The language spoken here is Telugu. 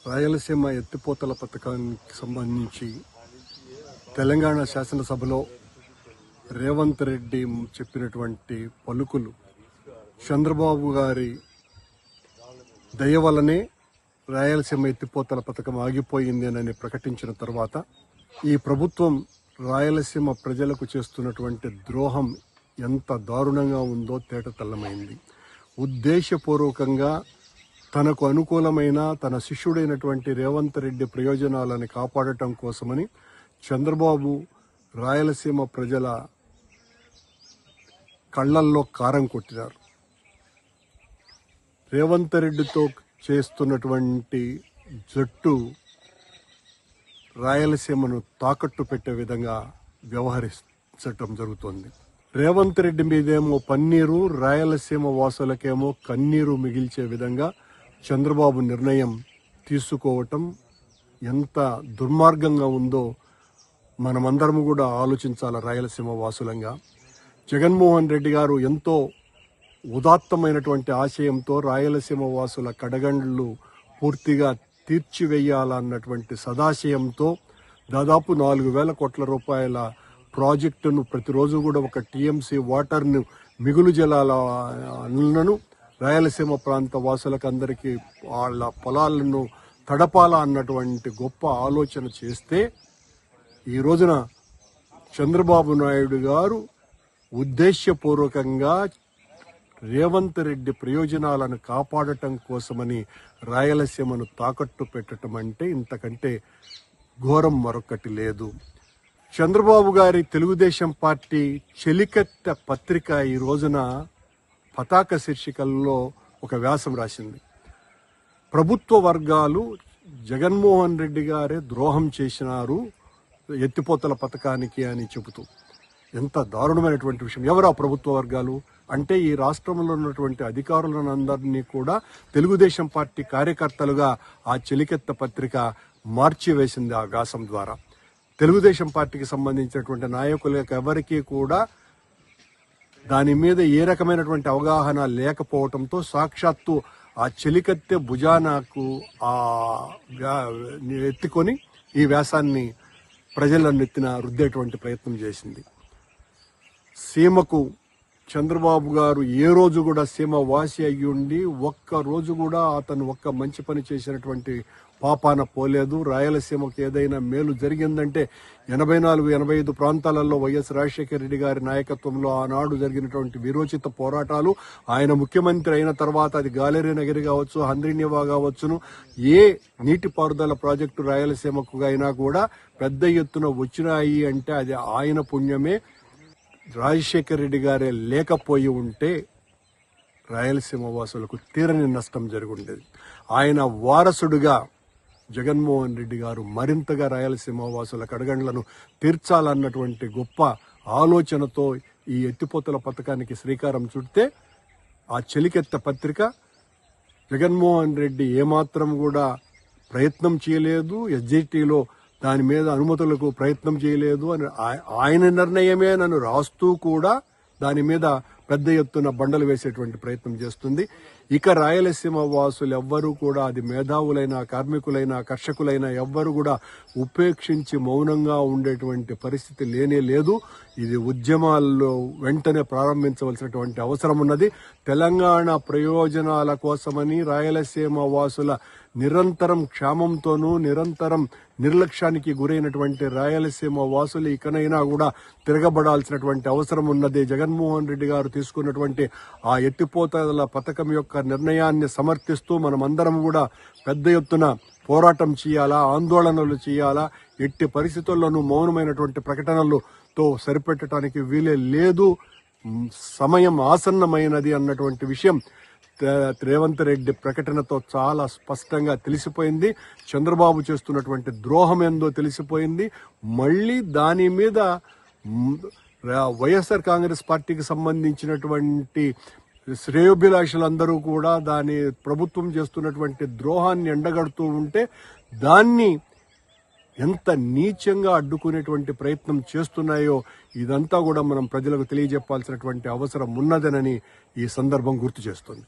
రాయలసీమ ఎత్తిపోతల పథకానికి సంబంధించి తెలంగాణ శాసనసభలో రేవంత్ రెడ్డి చెప్పినటువంటి పలుకులు చంద్రబాబు గారి దయ వల్లనే రాయలసీమ ఎత్తిపోతల పథకం ఆగిపోయిందేనని ప్రకటించిన తర్వాత ఈ ప్రభుత్వం రాయలసీమ ప్రజలకు చేస్తున్నటువంటి ద్రోహం ఎంత దారుణంగా ఉందో తేటతెల్లమైంది. ఉద్దేశపూర్వకంగా తనకు అనుకూలమైన తన శిష్యుడైనటువంటి రేవంత్ రెడ్డి ప్రయోజనాలను కాపాడటం కోసమని చంద్రబాబు రాయలసీమ ప్రజల కళ్లల్లో కారం కొట్టినారు. రేవంత్ రెడ్డితో చేస్తున్నటువంటి జట్టు రాయలసీమను తాకట్టు పెట్టే విధంగా వ్యవహరించటం జరుగుతోంది. రేవంత్ రెడ్డి మీదేమో పన్నీరు, రాయలసీమ వాసులకేమో కన్నీరు మిగిల్చే విధంగా చంద్రబాబు నిర్ణయం తీసుకోవటం ఎంత దుర్మార్గంగా ఉందో మనమందరం కూడా ఆలోచించాలి. రాయలసీమ వాసులంగా జగన్మోహన్ రెడ్డి గారు ఎంతో ఉదాత్తమైనటువంటి ఆశయంతో రాయలసీమ వాసుల కడగండ్లు పూర్తిగా తీర్చివేయాలన్నటువంటి సదాశయంతో దాదాపు 4,000 కోట్ల రూపాయల ప్రాజెక్టును ప్రతిరోజు కూడా ఒక టీఎంసీ వాటర్ను మిగులు జలాలను రాయలసీమ ప్రాంత వాసులకు అందరికీ వాళ్ళ పొలాలను తడపాలా అన్నటువంటి గొప్ప ఆలోచన చేస్తే ఈ రోజున చంద్రబాబు నాయుడు గారు ఉద్దేశపూర్వకంగా రేవంత్ రెడ్డి ప్రయోజనాలను కాపాడటం కోసమని రాయలసీమను తాకట్టు పెట్టడం అంటే ఇంతకంటే ఘోరం మరొకటి లేదు. చంద్రబాబు గారి తెలుగుదేశం పార్టీ చెలికత్తె పత్రిక ఈ రోజున పతాక శీర్షికల్లో ఒక వ్యాసం రాసింది. ప్రభుత్వ వర్గాలు జగన్మోహన్ రెడ్డి గారే ద్రోహం చేసినారు ఎత్తిపోతల పథకానికి అని చెబుతూ, ఎంత దారుణమైనటువంటి విషయం. ఎవరు ఆ ప్రభుత్వ వర్గాలు అంటే ఈ రాష్ట్రంలో ఉన్నటువంటి అధికారులను అందరినీ కూడా తెలుగుదేశం పార్టీ కార్యకర్తలుగా ఆ చెలికెత్త పత్రిక మార్చివేసింది. ఆ వ్యాసం ద్వారా తెలుగుదేశం పార్టీకి సంబంధించినటువంటి నాయకులకు ఎవరికీ కూడా దాని మీద ఏ రకమైనటువంటి అవగాహన లేకపోవడంతో సాక్షాత్తు ఆ చెలికత్తె భుజానకు ఎత్తుకొని ఈ వ్యాసాన్ని ప్రజలన్నెత్తిన రుద్దేటువంటి ప్రయత్నం చేసింది. సీమకు చంద్రబాబు గారు ఏ రోజు కూడా సీమ వాసి అయ్యుండి ఒక్క రోజు కూడా అతను ఒక్క మంచి పని చేసినటువంటి పాపాన పోలేదు. రాయలసీమకు ఏదైనా మేలు జరిగిందంటే 84-85 ప్రాంతాలలో వైఎస్ రాజశేఖర రెడ్డి గారి నాయకత్వంలో ఆనాడు జరిగినటువంటి విరోచిత పోరాటాలు, ఆయన ముఖ్యమంత్రి అయిన తర్వాత అది గాలేరి నగరి కావచ్చు, హంద్రీనివా కావచ్చును, ఏ నీటిపారుదల ప్రాజెక్టు రాయలసీమకు అయినా కూడా పెద్ద ఎత్తున వచ్చినాయి అంటే అది ఆయన పుణ్యమే. రాజశేఖర రెడ్డి గారే లేకపోయి ఉంటే రాయలసీమ వాసులకు తీరని నష్టం జరుగుండేది. ఆయన వారసుడుగా జగన్మోహన్ రెడ్డి గారు మరింతగా రాయలసీమ వాసుల కడగండ్లను తీర్చాలన్నటువంటి గొప్ప ఆలోచనతో ఈ ఎత్తిపోతల పథకానికి శ్రీకారం చుడితే ఆ చెలికెత్త పత్రిక జగన్మోహన్ రెడ్డి ఏమాత్రం కూడా ప్రయత్నం చేయలేదు, ఎస్జిటిలో దాని మీద అనుమతులకు ప్రయత్నం చేయలేదు అని ఆయన నిర్ణయమే నన్ను రాస్తూ కూడా దాని మీద పెద్ద ఎత్తున బండలు వేసేటువంటి ప్రయత్నం చేస్తుంది. ఇక రాయలసీమ వాసులు ఎవ్వరూ కూడా, అది మేధావులైనా కార్మికులైనా కర్షకులైనా ఎవ్వరు కూడా ఉపేక్షించి మౌనంగా ఉండేటువంటి పరిస్థితి లేనే లేదు. ఇది ఉద్యమాల్లో వెంటనే ప్రారంభించవలసినటువంటి అవసరం ఉన్నది. తెలంగాణ ప్రయోజనాల కోసమని రాయలసీమ వాసుల నిరంతరం క్షామంతోనూ నిరంతరం నిర్లక్ష్యానికి గురైనటువంటి రాయలసీమ వాసులు ఇకనైనా కూడా తిరగబడాల్సినటువంటి అవసరం ఉన్నది. జగన్మోహన్ రెడ్డి గారు తీసుకున్నటువంటి ఆ ఎత్తిపోతల పథకం యొక్క నిర్ణయాన్ని సమర్థిస్తూ మనమందరం కూడా పెద్ద ఎత్తున పోరాటం చేయాలా, ఆందోళనలు చేయాలా. ఎట్టి పరిస్థితుల్లోనూ మౌనమైనటువంటి ప్రకటనలతో సరిపెట్టడానికి వీలే లేదు. సమయం ఆసన్నమైనది అన్నటువంటి విషయం రేవంత్ రెడ్డి ప్రకటనతో చాలా స్పష్టంగా తెలిసిపోయింది. చంద్రబాబు చేస్తున్నటువంటి ద్రోహం ఏందో తెలిసిపోయింది. మళ్ళీ దాని మీద వైఎస్ఆర్ కాంగ్రెస్ పార్టీకి సంబంధించినటువంటి శ్రేయోభిలాషులందరూ కూడా దాని ప్రభుత్వం చేస్తున్నటువంటి ద్రోహాన్ని ఎండగడుతూ ఉంటే దాన్ని ఎంత నీచంగా అడ్డుకునేటువంటి ప్రయత్నం చేస్తున్నాయో ఇదంతా కూడా మనం ప్రజలకు తెలియజెప్పాల్సినటువంటి అవసరం ఉన్నదనని ఈ సందర్భం గుర్తు చేస్తుంది.